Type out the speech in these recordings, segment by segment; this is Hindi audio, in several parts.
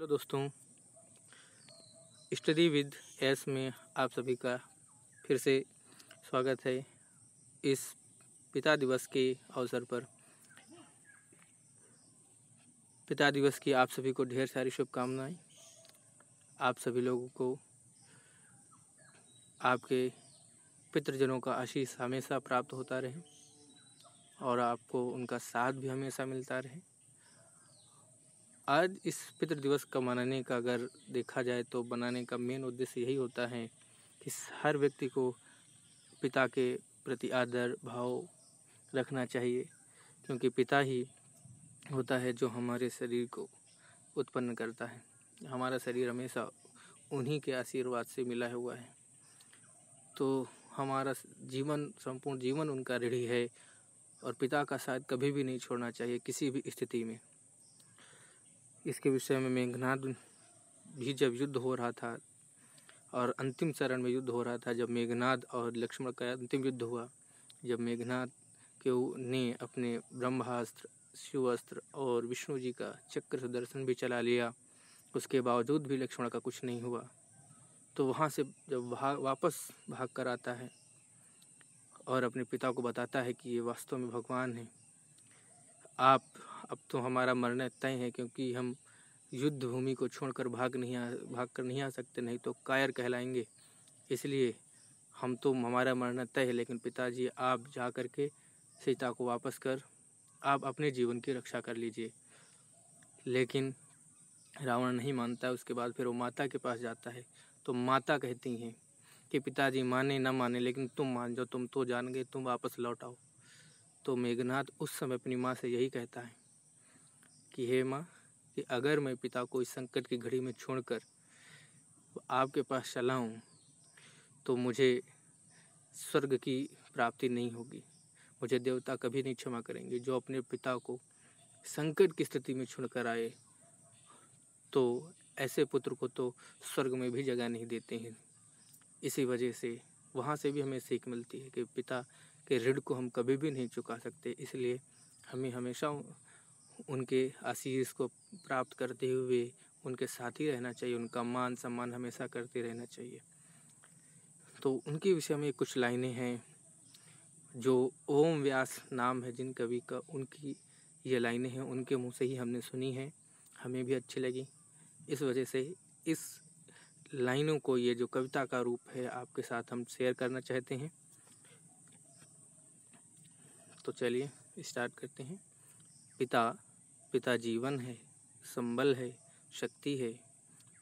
हेलो दोस्तों, स्टडी विद एस में आप सभी का फिर से स्वागत है। इस पिता दिवस के अवसर पर पिता दिवस की आप सभी को ढेर सारी शुभकामनाएं। आप सभी लोगों को आपके पितृजनों का आशीष हमेशा प्राप्त होता रहे और आपको उनका साथ भी हमेशा मिलता रहे। आज इस पितृ दिवस का मनाने का अगर देखा जाए तो बनाने का मेन उद्देश्य यही होता है कि हर व्यक्ति को पिता के प्रति आदर भाव रखना चाहिए, क्योंकि पिता ही होता है जो हमारे शरीर को उत्पन्न करता है। हमारा शरीर हमेशा उन्हीं के आशीर्वाद से मिला हुआ है, तो हमारा जीवन संपूर्ण जीवन उनका ऋणी है और पिता का साथ कभी भी नहीं छोड़ना चाहिए किसी भी स्थिति में। इसके विषय में मेघनाद भी जब युद्ध हो रहा था और अंतिम चरण में युद्ध हो रहा था, जब मेघनाद और लक्ष्मण का अंतिम युद्ध हुआ, जब मेघनाद ने अपने ब्रह्मास्त्र, शिवास्त्र और विष्णु जी का चक्र सुदर्शन भी चला लिया, उसके बावजूद भी लक्ष्मण का कुछ नहीं हुआ। तो वहाँ से जब वापस भाग कर आता है और अपने पिता को बताता है कि ये वास्तव में भगवान है, आप अब तो हमारा मरना तय है, क्योंकि हम युद्ध भूमि को छोड़कर भाग कर नहीं आ सकते, नहीं तो कायर कहलाएंगे। इसलिए हमारा मरना तय है, लेकिन पिताजी आप जा कर के सीता को वापस कर आप अपने जीवन की रक्षा कर लीजिए। लेकिन रावण नहीं मानता है। उसके बाद फिर वो माता के पास जाता है, तो माता कहती हैं कि पिताजी माने ना माने लेकिन तुम मान जाओ, तुम तो जान गए, तुम वापस लौट आओ। तो मेघनाद उस समय अपनी माँ से यही कहता है कि हे माँ, कि अगर मैं पिता को इस संकट की घड़ी में छोड़कर आपके पास चला हूँ तो मुझे स्वर्ग की प्राप्ति नहीं होगी, मुझे देवता कभी नहीं क्षमा करेंगे। जो अपने पिता को संकट की स्थिति में छोड़कर आए तो ऐसे पुत्र को तो स्वर्ग में भी जगह नहीं देते हैं। इसी वजह से वहाँ से भी हमें सीख मिलती है कि पिता के ऋण को हम कभी भी नहीं चुका सकते, इसलिए हमें हमेशा उनके आशीष को प्राप्त करते हुए उनके साथ ही रहना चाहिए, उनका मान सम्मान हमेशा करते रहना चाहिए। तो उनके विषय में कुछ लाइनें हैं जो ओम व्यास नाम है जिन कवि का, उनकी ये लाइनें हैं, उनके मुँह से ही हमने सुनी है, हमें भी अच्छी लगी। इस वजह से इस लाइनों को, ये जो कविता का रूप है, आपके साथ हम शेयर करना चाहते हैं। तो चलिए स्टार्ट करते हैं। पिता जीवन है, संबल है, शक्ति है।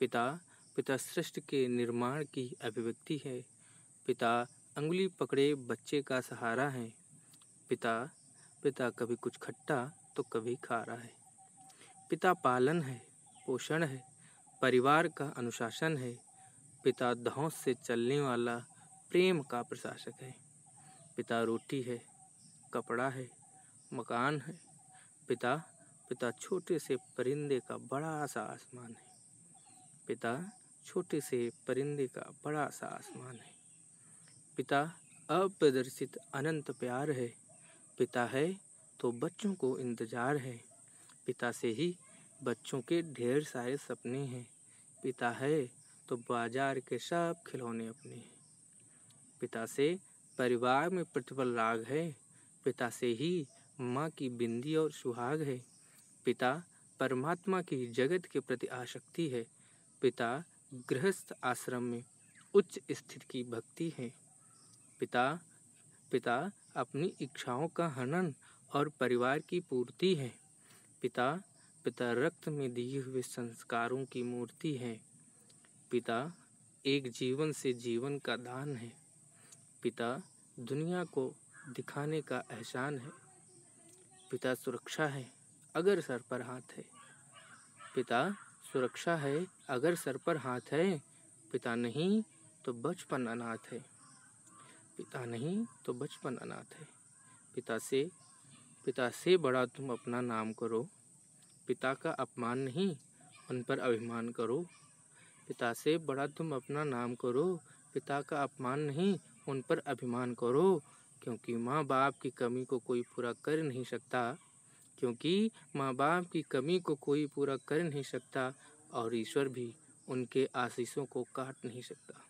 पिता सृष्टि के निर्माण की अभिव्यक्ति है। पिता अंगुली पकड़े बच्चे का सहारा है। पिता कभी कुछ खट्टा तो कभी खारा है। पिता पालन है, पोषण है, परिवार का अनुशासन है। पिता धौंस से चलने वाला प्रेम का प्रशासक है। पिता रोटी है, कपड़ा है, मकान है। पिता छोटे से परिंदे का बड़ा सा आसमान है। पिता छोटे से परिंदे का बड़ा सा आसमान है। पिता अप्रदर्शित अनंत प्यार है। पिता है तो बच्चों को इंतजार है। पिता से ही बच्चों के ढेर सारे सपने हैं। पिता है तो बाजार के सब खिलौने अपने हैं। पिता से परिवार में प्रतिपल राग है। पिता से ही माँ की बिंदी और सुहाग है। पिता परमात्मा की जगत के प्रति आसक्ति है। पिता गृहस्थ आश्रम में उच्च स्थिति की भक्ति है। पिता अपनी इच्छाओं का हनन और परिवार की पूर्ति है। पिता रक्त में दिए हुए संस्कारों की मूर्ति है। पिता एक जीवन से जीवन का दान है। पिता दुनिया को दिखाने का एहसान है। पिता सुरक्षा है अगर सर पर हाथ है। पिता सुरक्षा है अगर सर पर हाथ है। पिता नहीं तो बचपन अनाथ है। पिता नहीं तो बचपन अनाथ है। पिता से बड़ा तुम अपना नाम करो। पिता का अपमान नहीं, उन पर अभिमान करो। पिता से बड़ा तुम अपना नाम करो। पिता का अपमान नहीं, उन पर अभिमान करो। क्योंकि माँ बाप की कमी को कोई पूरा कर नहीं सकता। और ईश्वर भी उनके आशीषों को काट नहीं सकता।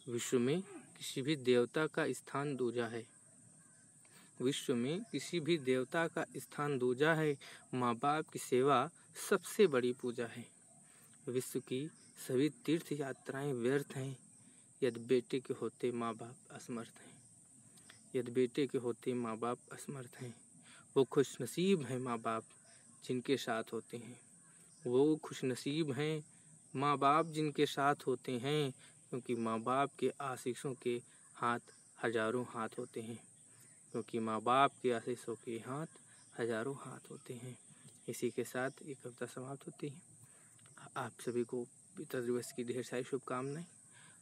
विश्व में किसी भी देवता का स्थान दूजा है। विश्व में किसी भी देवता का स्थान दूजा है। माँ बाप की सेवा सबसे बड़ी पूजा है। विश्व की सभी तीर्थ यात्राएं व्यर्थ हैं यदि बेटे के होते माँ बाप असमर्थ हैं। यदि बेटे के होते माँ बाप असमर्थ हैं। वो खुशनसीब हैं माँ बाप जिनके साथ होते हैं। वो खुशनसीब हैं माँ बाप जिनके साथ होते हैं, क्योंकि माँ बाप के आशीषों के हाथ हजारों हाथ होते हैं। क्योंकि माँ बाप के आशीषों के हाथ हजारों हाथ होते हैं। इसी के साथ ये कविता समाप्त होती है। आप सभी को पिता दिवस की ढेर सारी शुभकामनाएं।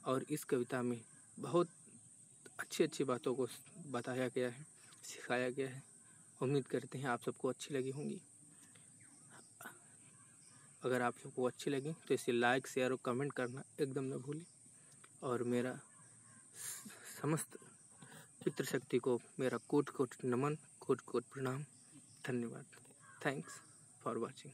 और इस कविता में बहुत अच्छी अच्छी बातों को बताया गया है, सिखाया गया है। उम्मीद करते हैं आप सबको अच्छी लगी होंगी। अगर आप सबको अच्छी लगी तो इसे लाइक, शेयर और कमेंट करना एकदम न भूलें। और मेरा समस्त पितृशक्ति को मेरा कोटि कोटि नमन, कोटि कोटि प्रणाम। धन्यवाद। Thanks for watching.